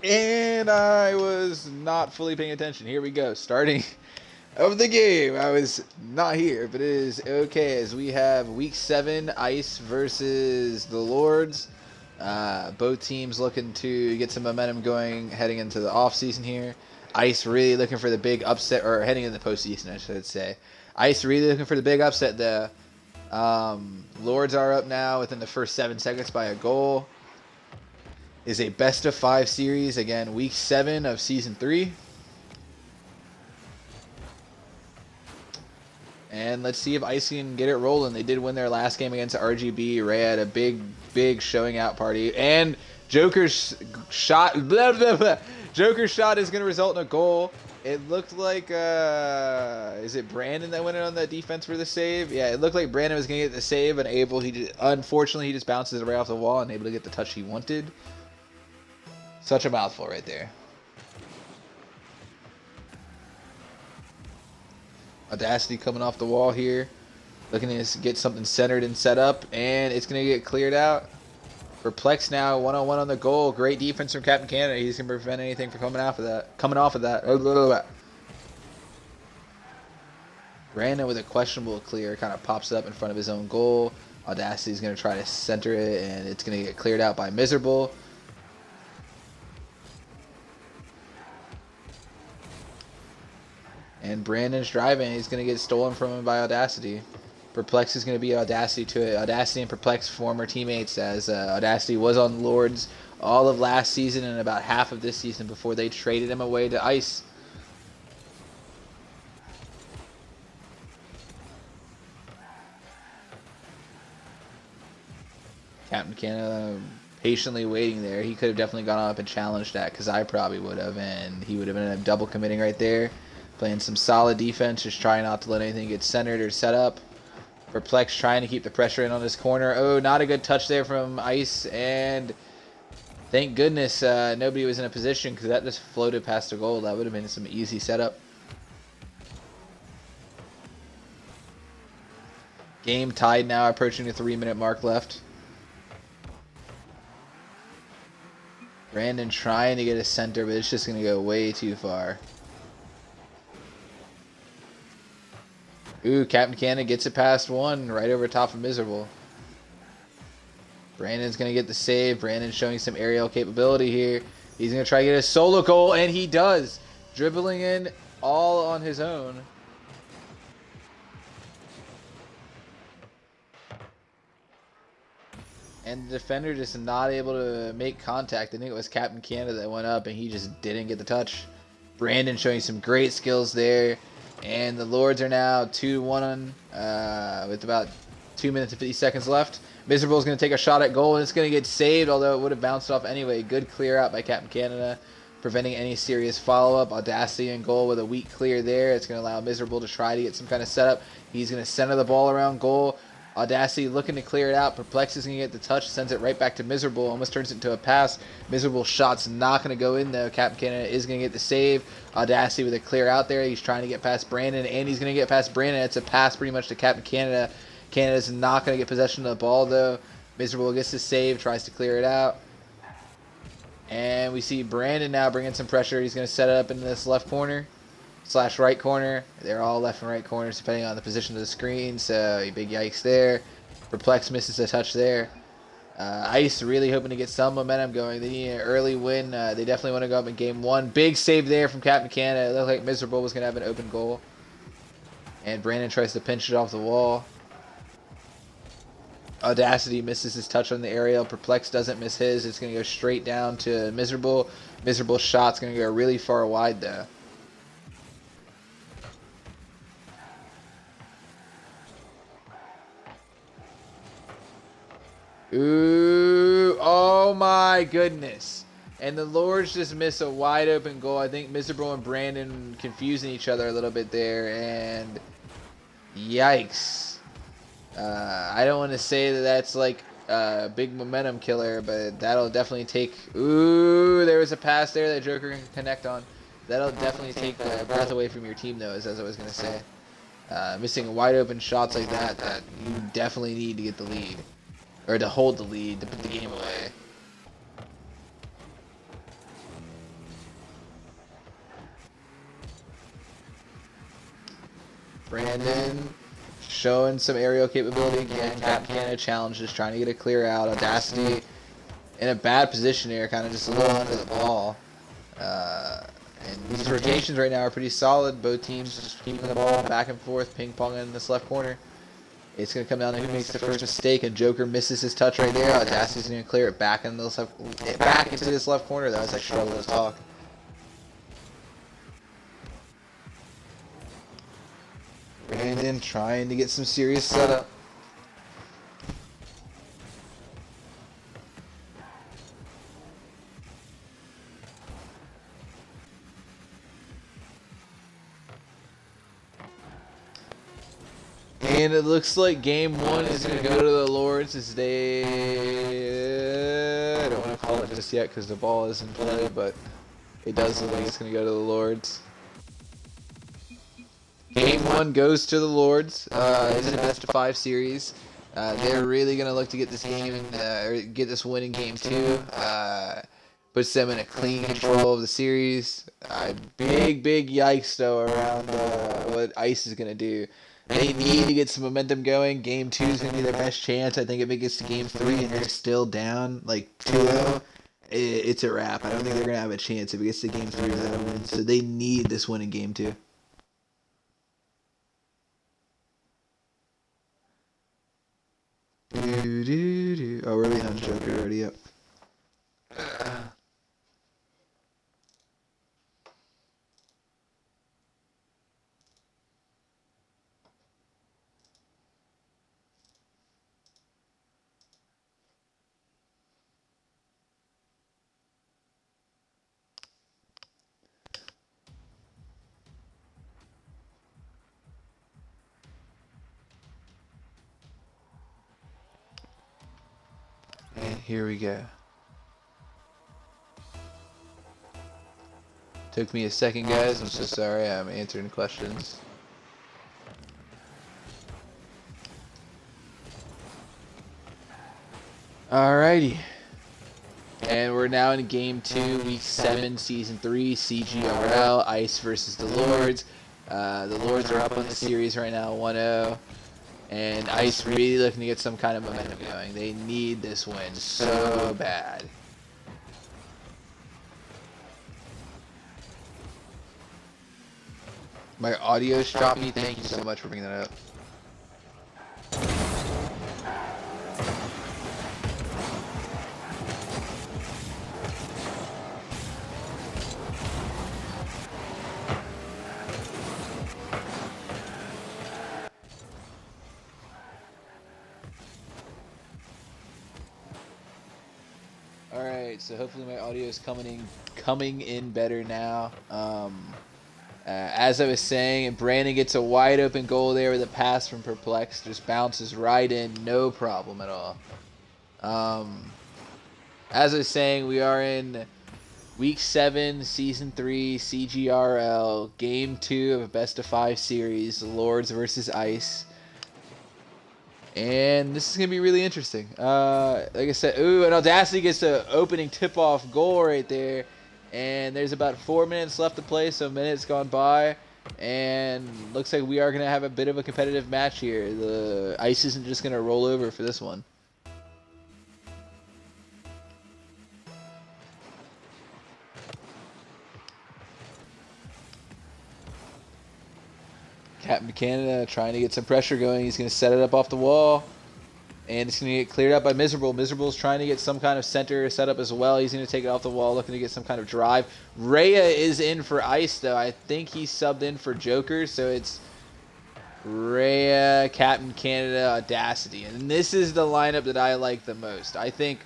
And I was not fully paying attention. Here we go. Starting of the game. I was not here, but it is okay as we have week 7 Ice versus the Lords. Both teams looking to get some momentum going heading into the off season here. Ice really looking for the big upset, or heading into the postseason, I should say. Ice really looking for the big upset. The Lords are up now within the first 7 seconds by a goal. Is a best of 5 series, again, week 7 of season 3. And let's see if Ice can get it rolling. They did win their last game against RGB. Ray had a big showing out party. And Joker's shot, blah, blah, blah. Joker's shot is going to result in a goal. It looked like, is it Brandon that went in on that defense for the save? Yeah, it looked like Brandon was going to get the save, and unfortunately, he just bounces it right off the wall and able to get the touch he wanted. Such a mouthful right there. Audacity coming off the wall here. Looking to get something centered and set up. And it's going to get cleared out. Perplex now, one-on-one on the goal. Great defense from Captain Canada. He's going to prevent anything from coming off of that. Brandon with a questionable clear kind of pops up in front of his own goal. Audacity's going to try to center it, and it's going to get cleared out by Miserable. And Brandon's driving. He's going to get stolen from him by Audacity. Perplex is going to be Audacity to it. Audacity and Perplex former teammates, as Audacity was on Lords all of last season and about half of this season before they traded him away to Ice. Captain Canada patiently waiting there. He could have definitely gone up and challenged that, because I probably would have, and he would have ended up double committing right there. Playing some solid defense, just trying not to let anything get centered or set up. Perplex trying to keep the pressure in on this corner. Oh, not a good touch there from Ice, and thank goodness nobody was in a position, because that just floated past the goal. That would have been some easy setup. Game tied now, approaching the 3-minute mark left. Brandon trying to get a center, but it's just going to go way too far. Ooh, Captain Canada gets it past one, right over top of Miserable. Brandon's going to get the save. Brandon showing some aerial capability here. He's going to try to get a solo goal, and he does. Dribbling in all on his own. And the defender just not able to make contact. I think it was Captain Canada that went up, and he just didn't get the touch. Brandon showing some great skills there. And the Lords are now 2-1 with about 2 minutes and 50 seconds left. Miserable is going to take a shot at goal, and it's going to get saved, although it would have bounced off anyway. Good clear out by Captain Canada, preventing any serious follow-up. Audacity in goal with a weak clear there. It's going to allow Miserable to try to get some kind of setup. He's going to center the ball around goal. Audacity looking to clear it out. Perplex is going to get the touch, sends it right back to Miserable, almost turns it into a pass. Miserable shot's not going to go in, though. Captain Canada is going to get the save. Audacity with a clear out there. He's trying to get past Brandon, and he's going to get past Brandon. It's a pass pretty much to Captain Canada. Canada's not going to get possession of the ball, though. Miserable gets the save, tries to clear it out. And we see Brandon now bringing some pressure. He's going to set it up in this left corner / right corner. They're all left and right corners depending on the position of the screen, so big yikes there. Perplex misses a touch there. Ice really hoping to get some momentum going. They need an early win. They definitely want to go up in game 1. Big save there from Captain Canada. It looked like Miserable was going to have an open goal. And Brandon tries to pinch it off the wall. Audacity misses his touch on the aerial. Perplex doesn't miss his. It's going to go straight down to Miserable. Miserable's shot's going to go really far wide, though. Ooh, oh my goodness. And the Lords just miss a wide open goal. I think Miserable and Brandon confusing each other a little bit there, and yikes. I don't want to say that that's like a big momentum killer, but that'll definitely take... Ooh, there was a pass there that Joker can connect on. That'll definitely take the breath away from your team, though, as I was going to say. Missing wide open shots like that you definitely need to get the lead. Or to hold the lead, to put the game away. Brandon showing some aerial capability again. Captain Canada challenges, trying to get a clear out. Audacity in a bad position here, kind of just a little under the ball. And these rotations right now are pretty solid. Both teams just keeping the ball back and forth, ping-ponging in this left corner. It's going to come down to who makes the first mistake, and Joker misses his touch right there. Audacity's going to clear it back into this left corner. That was like struggle to talk. Brandon trying to get some serious setup. And it looks like game one is going to go to the Lords as they... I don't want to call it just yet because the ball is in play, but it does look like it's going to go to the Lords. Game one goes to the Lords. It's a best-of-5 series. They're really going to look to get this game or get this win in game two. Puts them in a clean control of the series. Big yikes, though, around what Ice is going to do. They need to get some momentum going. Game 2 is going to be their best chance. I think if it gets to Game 3 and they're still down, like 2-0, it's a wrap. I don't think they're going to have a chance if it gets to Game 3 without a win. So they need this win in Game 2. Oh, we're behind Joker already, yep. And here we go. Took me a second, guys. I'm so sorry. I'm answering questions. Alrighty. And we're now in Game 2, Week 7, Season 3, CGRL, Ice versus the Lords. The Lords are up on the series right now, 1-0. And Ice really looking to get some kind of momentum going. They need this win so bad. My audio's choppy. Thank you so much for bringing that up. Alright, so hopefully my audio is coming in better now. As I was saying, Brandon gets a wide open goal there with a pass from Perplex. Just bounces right in, no problem at all. As I was saying, we are in Week 7, Season 3, CGRL, Game 2 of a best-of-5 series, Lords versus Ice. And this is going to be really interesting. Like I said, and Audacity gets the opening tip-off goal right there. And there's about 4 minutes left to play, so a minute's gone by. And looks like we are going to have a bit of a competitive match here. The Ice isn't just going to roll over for this one. Captain Canada trying to get some pressure going. He's going to set it up off the wall. And it's going to get cleared up by Miserable. Miserable's trying to get some kind of center setup as well. He's going to take it off the wall, looking to get some kind of drive. Rhea is in for Ice, though. I think he subbed in for Joker. So it's Rhea, Captain Canada, Audacity. And this is the lineup that I like the most. I think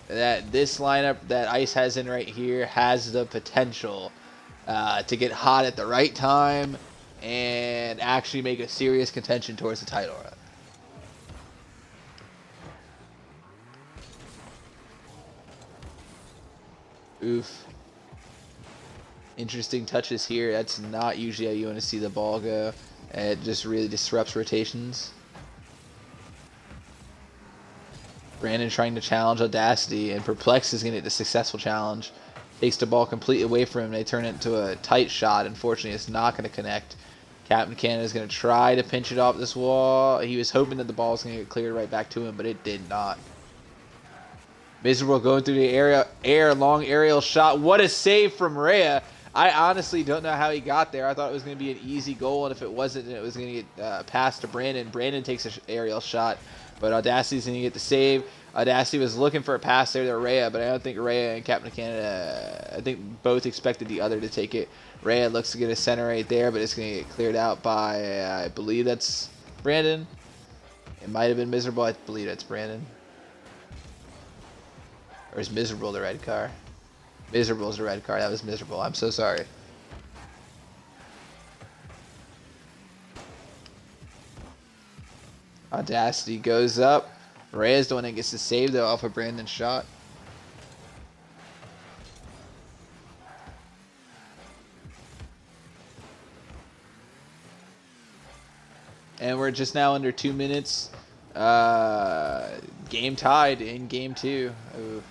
that this lineup that Ice has in right here has the potential to get hot at the right time and actually make a serious contention towards the title run. Oof. Interesting touches here. That's not usually how you want to see the ball go. It just really disrupts rotations. Brandon trying to challenge Audacity, and Perplex is going to get the successful challenge. Takes the ball completely away from him. They turn it into a tight shot. Unfortunately, it's not going to connect. Captain Canada is going to try to pinch it off this wall. He was hoping that the ball was going to get cleared right back to him, but it did not. Miserable going through the air, long aerial shot. What a save from Rhea. I honestly don't know how he got there. I thought it was going to be an easy goal, and if it wasn't, then it was going to get passed to Brandon. Brandon takes an aerial shot, but Audacity's going to get the save. Audacity was looking for a pass there to Rhea, but I don't think Rhea and Captain Canada, I think both expected the other to take it. Rhea looks to get a center right there, but it's going to get cleared out by, I believe that's Brandon. It might have been Miserable. I believe that's Brandon. Or is Miserable the red car? Miserable's the red car. That was Miserable. I'm so sorry. Audacity goes up. Rhea's the one that gets the save, though, off of Brandon's shot. And we're just now under 2 minutes. Game tied in game 2. Ooh.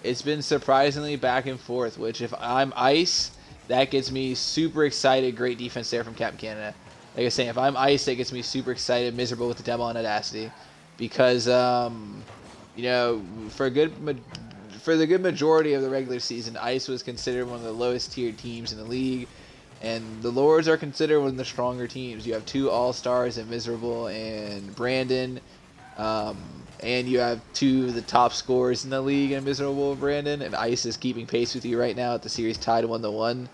It's been surprisingly back and forth, which if I'm Ice, that gets me super excited. Great defense there from Captain Canada. Like I was saying, if I'm Ice, that gets me super excited. Miserable with the demo on Audacity. Because, you know, for the good majority of the regular season, Ice was considered one of the lowest tiered teams in the league. And the Lords are considered one of the stronger teams. You have 2 All-Stars in Miserable and Brandon. And you have 2 of the top scorers in the league in Miserable and Brandon. And Ice is keeping pace with you right now at the series tied 1-1.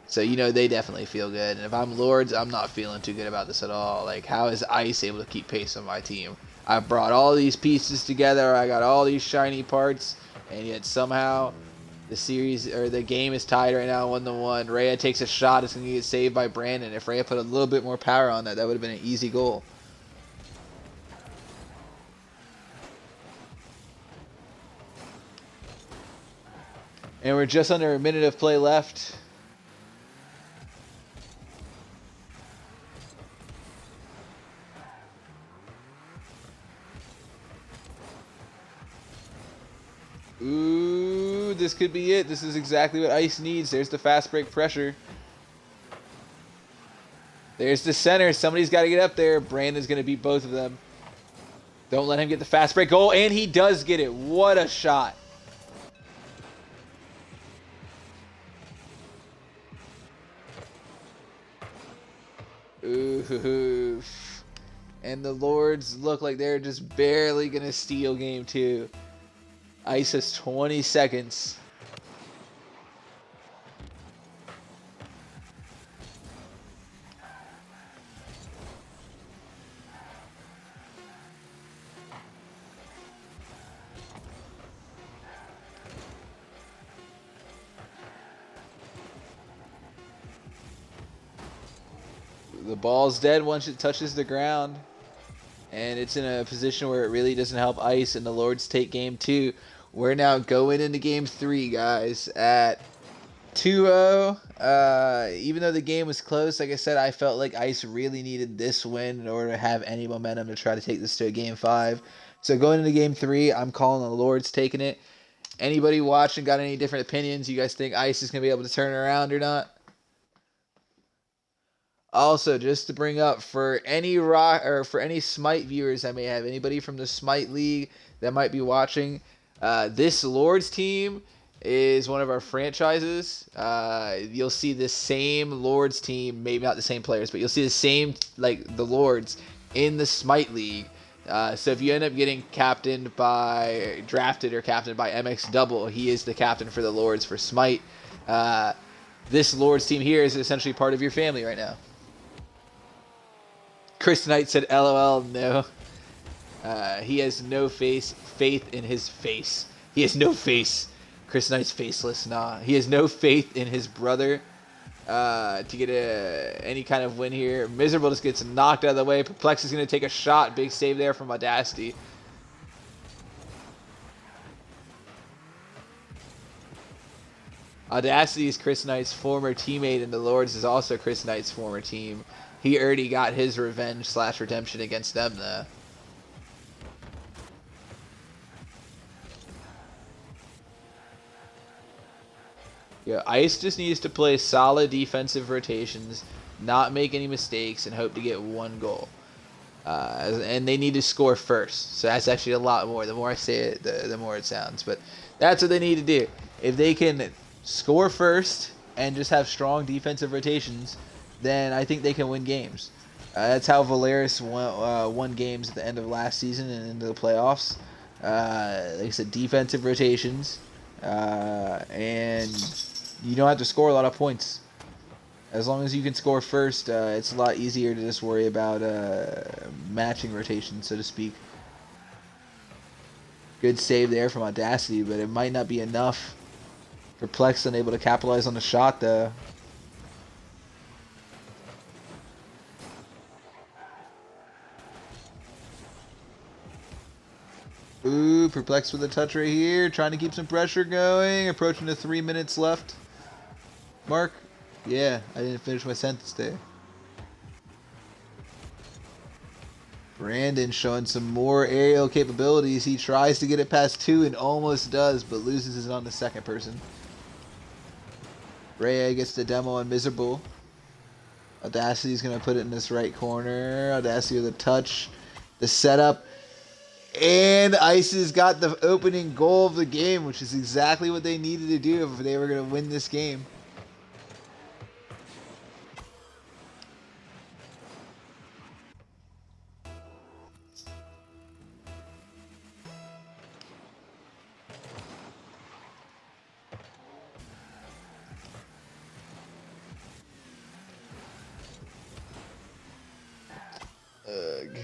So, you know, they definitely feel good. And if I'm Lords, I'm not feeling too good about this at all. Like, how is Ice able to keep pace on my team? I brought all these pieces together. I got all these shiny parts. And yet somehow the series, or the game is tied right now 1-1. Rhea takes a shot. It's going to get saved by Brandon. If Rhea put a little bit more power on that, that would have been an easy goal. And we're just under a minute of play left. Ooh, this could be it. This is exactly what Ice needs. There's the fast break pressure. There's the center. Somebody's got to get up there. Brandon's going to beat both of them. Don't let him get the fast break goal. And he does get it. What a shot. Ooh. And the Lords look like they're just barely going to steal game 2. Ice has 20 seconds. The ball's dead once it touches the ground. And it's in a position where it really doesn't help Ice, and the Lords take game 2. We're now going into game 3, guys, at 2-0. Even though the game was close, like I said, I felt like Ice really needed this win in order to have any momentum to try to take this to a game 5. So going into game 3, I'm calling the Lords taking it. Anybody watching got any different opinions? You guys think Ice is going to be able to turn it around or not? Also, just to bring up, for any Smite viewers I may have, anybody from the Smite League that might be watching, this Lords team is one of our franchises. You'll see the same Lords team, maybe not the same players, but you'll see the same, like, the Lords in the Smite League. So if you end up getting drafted or captained by MX Double, he is the captain for the Lords for Smite. This Lords team here is essentially part of your family right now. Chris Knight said, LOL, no. He has no faith in his face. He has no face. Chris Knight's faceless. Nah. He has no faith in his brother to get any kind of win here. Miserable just gets knocked out of the way. Perplex is going to take a shot. Big save there from Audacity. Audacity is Chris Knight's former teammate, and the Lords is also Chris Knight's former team. He already got his revenge/redemption against them, though. Yeah, Ice just needs to play solid defensive rotations. not make any mistakes, and hope to get 1 goal. And they need to score first. So that's actually a lot more. The more I say it, the more it sounds. But that's what they need to do. If they can score first and just have strong defensive rotations, then I think they can win games. That's how Valeris won games at the end of last season and into the playoffs. Like I said, defensive rotations, and you don't have to score a lot of points. As long as you can score first, it's a lot easier to just worry about matching rotation, so to speak. Good save there from Audacity, but it might not be enough. Perplex unable to capitalize on the shot, though. Ooh, Perplex with a touch right here. Trying to keep some pressure going. Approaching the 3 minutes left mark. Yeah, I didn't finish my sentence there. Brandon showing some more aerial capabilities. He tries to get it past 2 and almost does, but loses it on the second person. Rhea gets the demo on Miserable. Audacity's going to put it in this right corner. Audacity with a touch. The setup. And Ice's got the opening goal of the game, which is exactly what they needed to do if they were going to win this game. Ugh.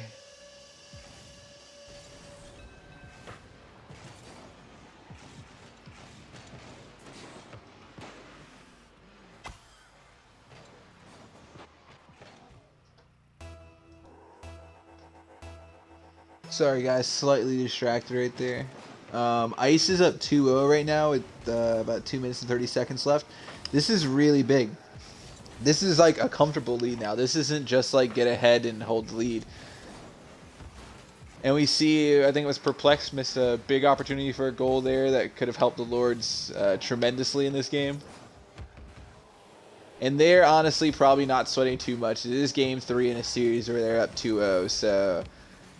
Sorry guys, slightly distracted right there. Ice is up 2-0 right now with about 2 minutes and 30 seconds left. This is really big. This is like a comfortable lead now. This isn't just like get ahead and hold the lead. And we see, I think it was Perplex missed a big opportunity for a goal there that could have helped the Lords tremendously in this game. And they're honestly probably not sweating too much. It is game 3 in a series where they're up 2-0, so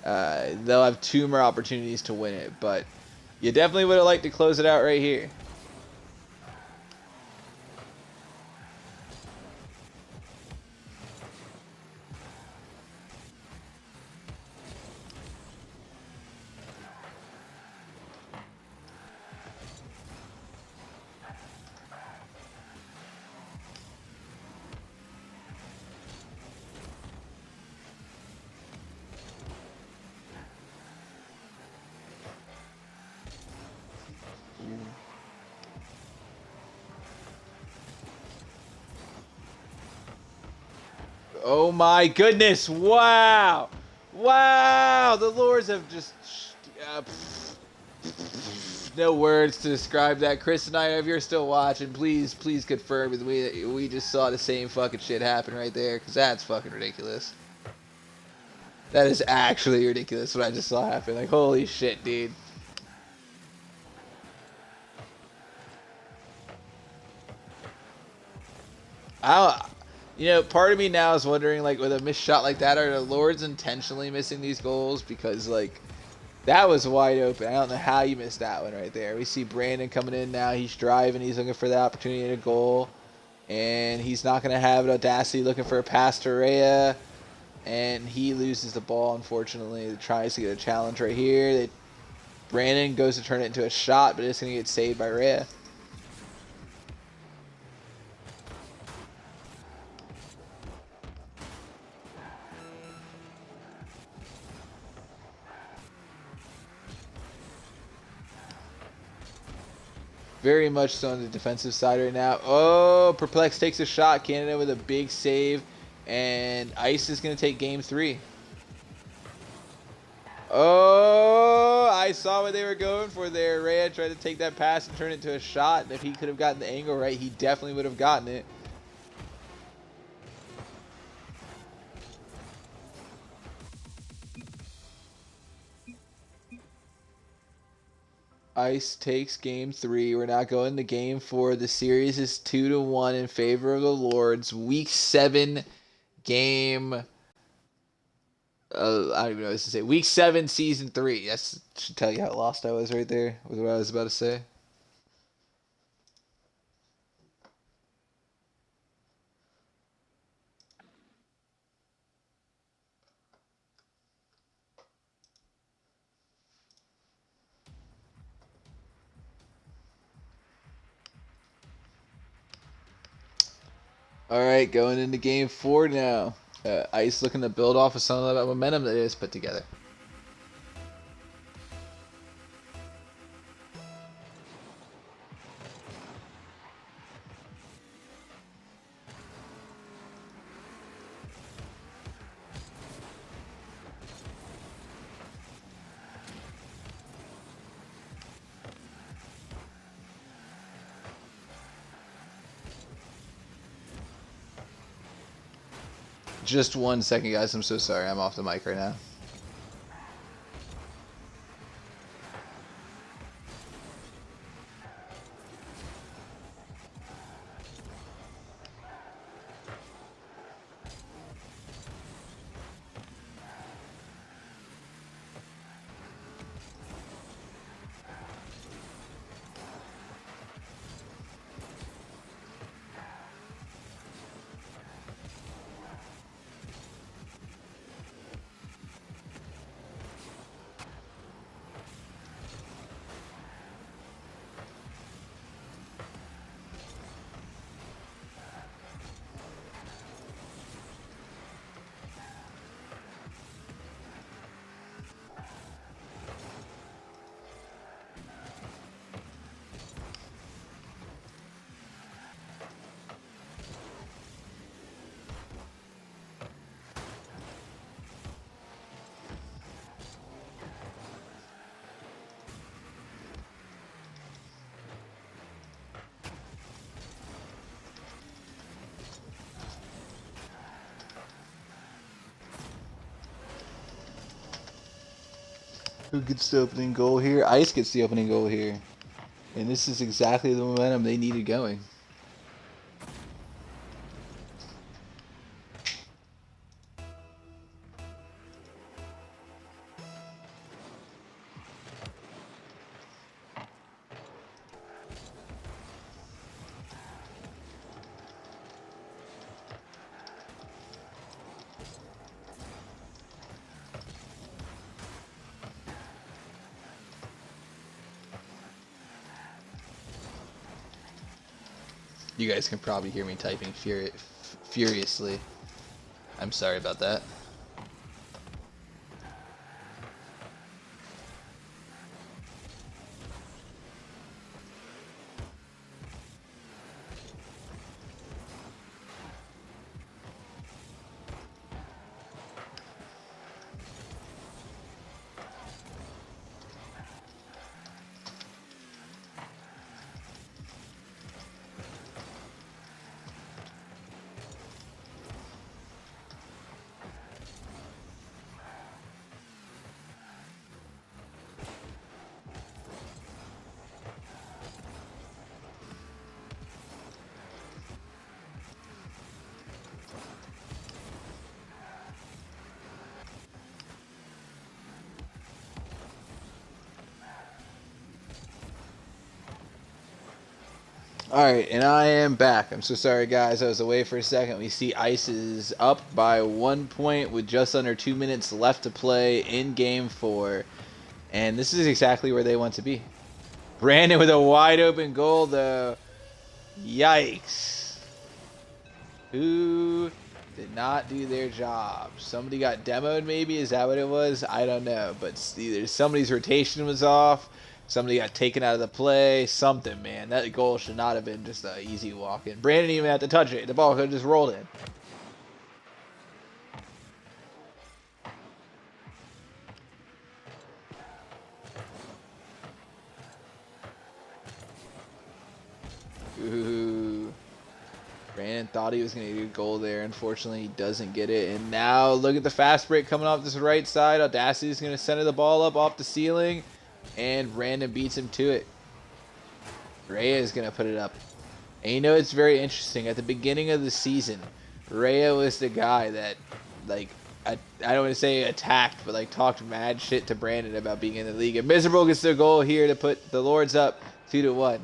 they'll have 2 more opportunities to win it. But you definitely would have liked to close it out right here. Oh my goodness! Wow! Wow! The Lords have just... no words to describe that. Chris and I, if you're still watching, please confirm with me that we just saw the same fucking shit happen right there, because that's fucking ridiculous. That is actually ridiculous what I just saw happen. Like, holy shit, dude. You know, part of me now is wondering, like, with a missed shot like that, are the Lords intentionally missing these goals? Because, like, that was wide open. I don't know how you missed that one right there. We see Brandon coming in now. He's driving. He's looking for the opportunity to goal. And he's not going to have it. Audacity looking for a pass to Rhea. And he loses the ball, unfortunately. He tries to get a challenge right here. Brandon goes to turn it into a shot, but it's going to get saved by Rhea. Very much so on the defensive side right now. Oh, Perplex takes a shot. Canada with a big save. And Ice is going to take game 3. Oh, I saw what they were going for there. Rhea tried to take that pass and turn it into a shot. And if he could have gotten the angle right, he definitely would have gotten it. Ice takes game 3. We're not going to game 4. The series is 2-1 in favor of the Lords. Week 7 game. I don't even know what to say. Week 7, season 3. That should tell you how lost I was right there with what I was about to say. All right, going into game 4 now. Ice looking to build off of some of that momentum that it has put together. Just 1 second, guys. I'm so sorry. I'm off the mic right now. Who gets the opening goal here? Ice gets the opening goal here. And this is exactly the momentum they needed going. You guys can probably hear me typing furiously. I'm sorry about that. Alright, and I am back. I'm so sorry, guys. I was away for a second. We see Ice is up by 1 point with just under 2 minutes left to play in Game 4. And this is exactly where they want to be. Brandon with a wide open goal, though. Yikes. Who did not do their job? Somebody got demoed, maybe? Is that what it was? I don't know. But either somebody's rotation was off, somebody got taken out of the play, something, man. That goal should not have been just an easy walk-in. Brandon didn't even have to touch it. The ball could have just rolled in. Ooh. Brandon thought he was going to get a goal there. Unfortunately, he doesn't get it. And now look at the fast break coming off this right side. Audacity is going to center the ball up off the ceiling. And Brandon beats him to it. Rhea is going to put it up. And you know, it's very interesting. At the beginning of the season, Rhea was the guy that, like, I don't want to say attacked, but like talked mad shit to Brandon about being in the league. And Miserable gets the goal here to put the Lords up 2-1.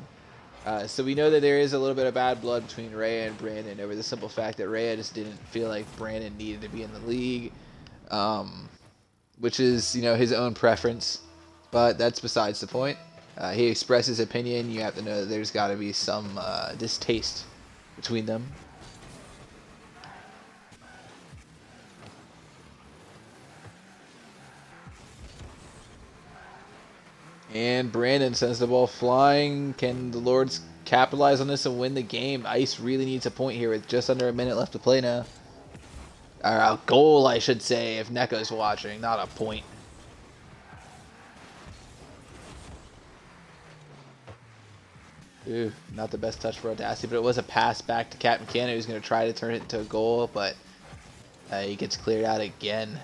So we know that there is a little bit of bad blood between Rhea and Brandon over the simple fact that Rhea just didn't feel like Brandon needed to be in the league, which is, you know, his own preference. But that's besides the point. He expressed his opinion. You have to know that there's got to be some distaste between them. And Brandon sends the ball flying. Can the Lords capitalize on this and win the game? Ice really needs a point here with just under a minute left to play now. Or a goal, I should say, if Neko's watching, not a point. Ooh, not the best touch for Audacity, but it was a pass back to Captain Canada, who's going to try to turn it into a goal, but he gets cleared out again.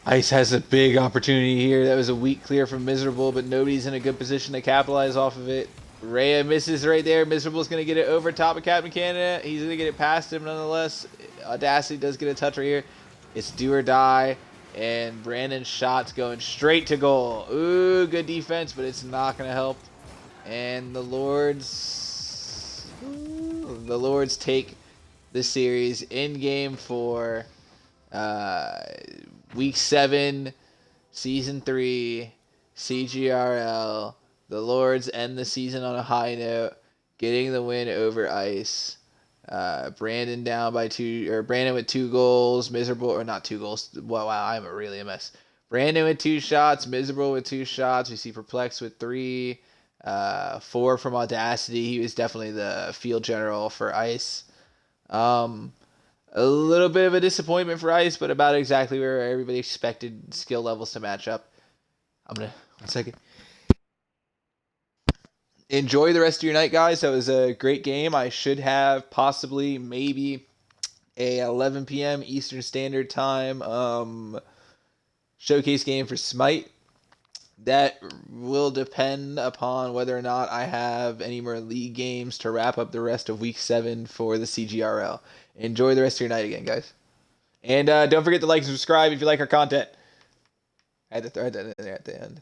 Ice has a big opportunity here. That was a weak clear from Miserable, but nobody's in a good position to capitalize off of it. Rhea misses right there. Miserable's going to get it over top of Captain Canada. He's going to get it past him nonetheless. Audacity does get a touch right here. It's do or die. And Brandon's shot's going straight to goal. Ooh, good defense, but it's not going to help. And the Lords take the series in game 4. Week 7, Season 3, CGRL. The Lords end the season on a high note, getting the win over Ice. Brandon down by 2, or Brandon with 2 goals, Miserable, or not 2 goals. Wow, I'm really a mess. Brandon with 2 shots, Miserable with 2 shots. We see Perplex with 3, 4 from Audacity. He was definitely the field general for Ice. A little bit of a disappointment for Ice, but about exactly where everybody expected skill levels to match up. One second. Enjoy the rest of your night, guys. That was a great game. I should have possibly maybe a 11 p.m. Eastern Standard Time showcase game for Smite. That will depend upon whether or not I have any more league games to wrap up the rest of Week 7 for the CGRL. Enjoy the rest of your night again, guys. And don't forget to like and subscribe if you like our content. I had to throw that in there at the end.